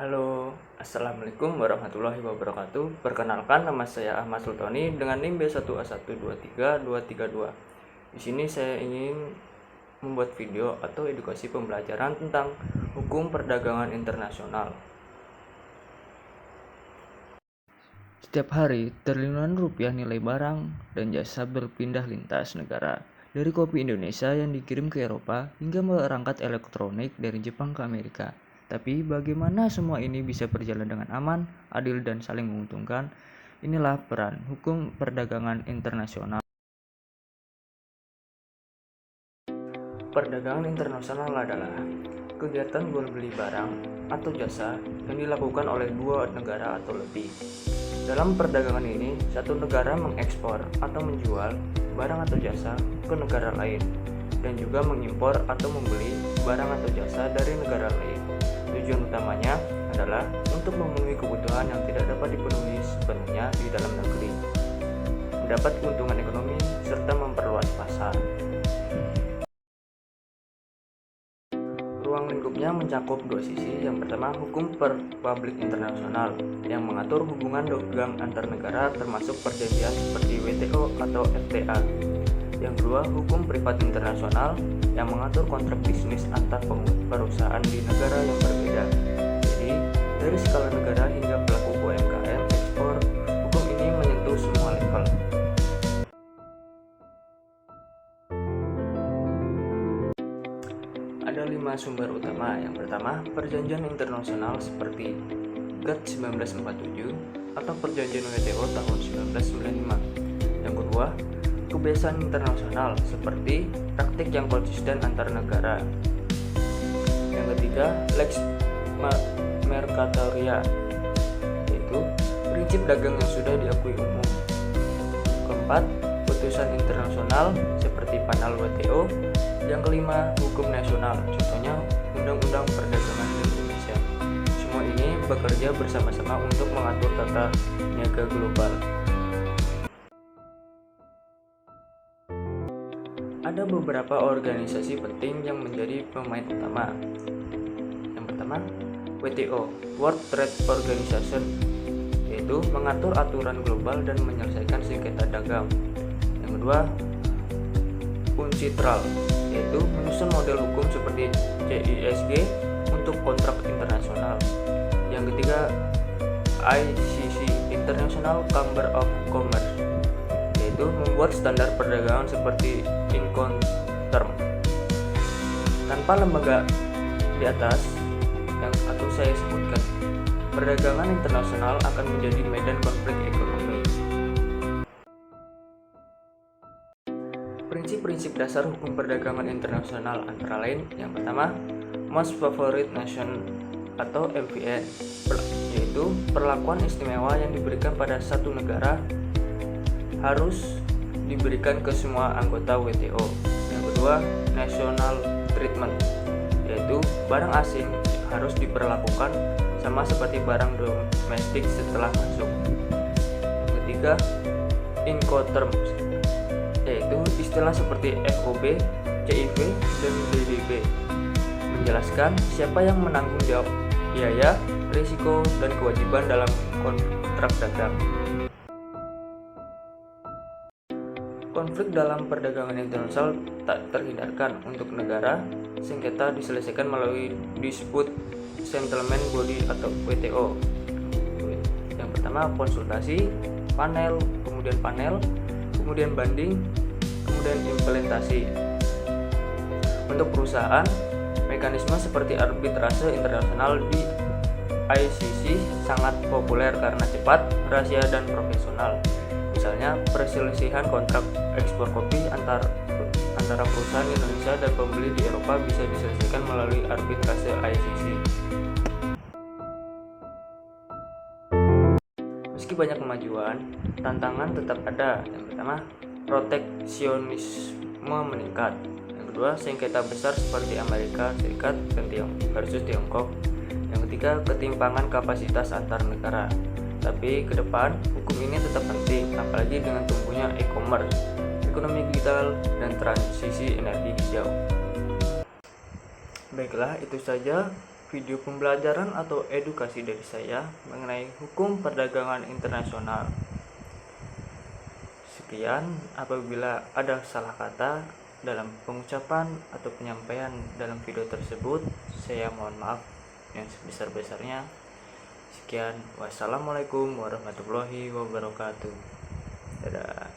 Halo, Assalamualaikum warahmatullahi wabarakatuh. Perkenalkan, nama saya Ahmad Sultoni dengan NIM B1A1232232. Di sini saya ingin membuat video atau edukasi pembelajaran tentang hukum perdagangan internasional. Setiap hari, triliunan rupiah nilai barang dan jasa berpindah lintas negara. Dari kopi Indonesia yang dikirim ke Eropa hingga perangkat elektronik dari Jepang ke Amerika. Tapi bagaimana semua ini bisa berjalan dengan aman, adil, dan saling menguntungkan? Inilah peran hukum perdagangan internasional. Perdagangan internasional adalah kegiatan jual beli barang atau jasa yang dilakukan oleh dua negara atau lebih. Dalam perdagangan ini, satu negara mengekspor atau menjual barang atau jasa ke negara lain dan juga mengimpor atau membeli barang atau jasa dari negara lain. Tujuan utamanya adalah untuk memenuhi kebutuhan yang tidak dapat dipenuhi sepenuhnya di dalam negeri, mendapat keuntungan ekonomi, serta memperluas pasar. Ruang lingkupnya mencakup dua sisi. Yang pertama, hukum publik internasional yang mengatur hubungan dagang antar negara termasuk perjanjian seperti WTO atau FTA. Yang kedua, hukum privat internasional yang mengatur kontrak bisnis antar perusahaan di negara yang berbeda. Jadi, dari skala negara hingga pelaku UMKM ekspor, hukum ini menyentuh semua level. Ada 5 sumber utama. Yang pertama, perjanjian internasional seperti GATT 1947 atau perjanjian WTO tahun 1995. Yang kedua, kebiasaan internasional seperti praktik yang konsisten antar negara. Yang ketiga, Lex Mercatoria, yaitu prinsip dagang yang sudah diakui umum. Keempat, putusan internasional seperti panel WTO. Yang kelima, hukum nasional, contohnya Undang-Undang Perdagangan Indonesia. Semua ini bekerja bersama-sama untuk mengatur tata niaga global. Ada beberapa organisasi penting yang menjadi pemain utama. Yang pertama, WTO, World Trade Organization, yaitu mengatur aturan global dan menyelesaikan sengketa dagang. Yang kedua, UNCITRAL, yaitu menyusun model hukum seperti CISG untuk kontrak internasional. Yang ketiga, ICC, International Chamber of Commerce, yaitu membuat standar perdagangan seperti Incoterm. Tanpa lembaga di atas yang atau saya sebutkan, perdagangan internasional akan menjadi medan konflik ekonomi. Prinsip-prinsip dasar hukum perdagangan internasional antara lain, yang pertama, Most Favored Nation atau MFN, yaitu perlakuan istimewa yang diberikan pada satu negara harus diberikan ke semua anggota WTO. Yang kedua, National Treatment, yaitu barang asing harus diperlakukan sama seperti barang domestik setelah masuk. Yang ketiga, Incoterms, yaitu istilah seperti FOB, CIV, dan BDB, menjelaskan siapa yang menanggung jawab biaya, risiko, dan kewajiban dalam kontrak dagang. Konflik dalam perdagangan internasional tak terhindarkan. Untuk negara, sengketa diselesaikan melalui Dispute Settlement Body atau WTO. Yang pertama, konsultasi, panel, kemudian banding, kemudian implementasi. Untuk perusahaan, mekanisme seperti arbitrase internasional di ICC sangat populer karena cepat, rahasia, dan profesional. Misalnya, perselisihan kontrak ekspor kopi antara perusahaan Indonesia dan pembeli di Eropa bisa diselesaikan melalui arbitrase ICC. Meski banyak kemajuan, tantangan tetap ada. Yang pertama, proteksionisme meningkat. Yang kedua, sengketa besar seperti Amerika Serikat versus Tiongkok. Yang ketiga, ketimpangan kapasitas antar negara. Tapi ke depan, hukum ini tetap penting, apalagi dengan tumbuhnya e-commerce, ekonomi digital, dan transisi energi hijau. Baiklah, itu saja video pembelajaran atau edukasi dari saya mengenai hukum perdagangan internasional. Sekian, apabila ada salah kata dalam pengucapan atau penyampaian dalam video tersebut, saya mohon maaf yang sebesar-besarnya. Sekian, wassalamualaikum warahmatullahi wabarakatuh. Dadah.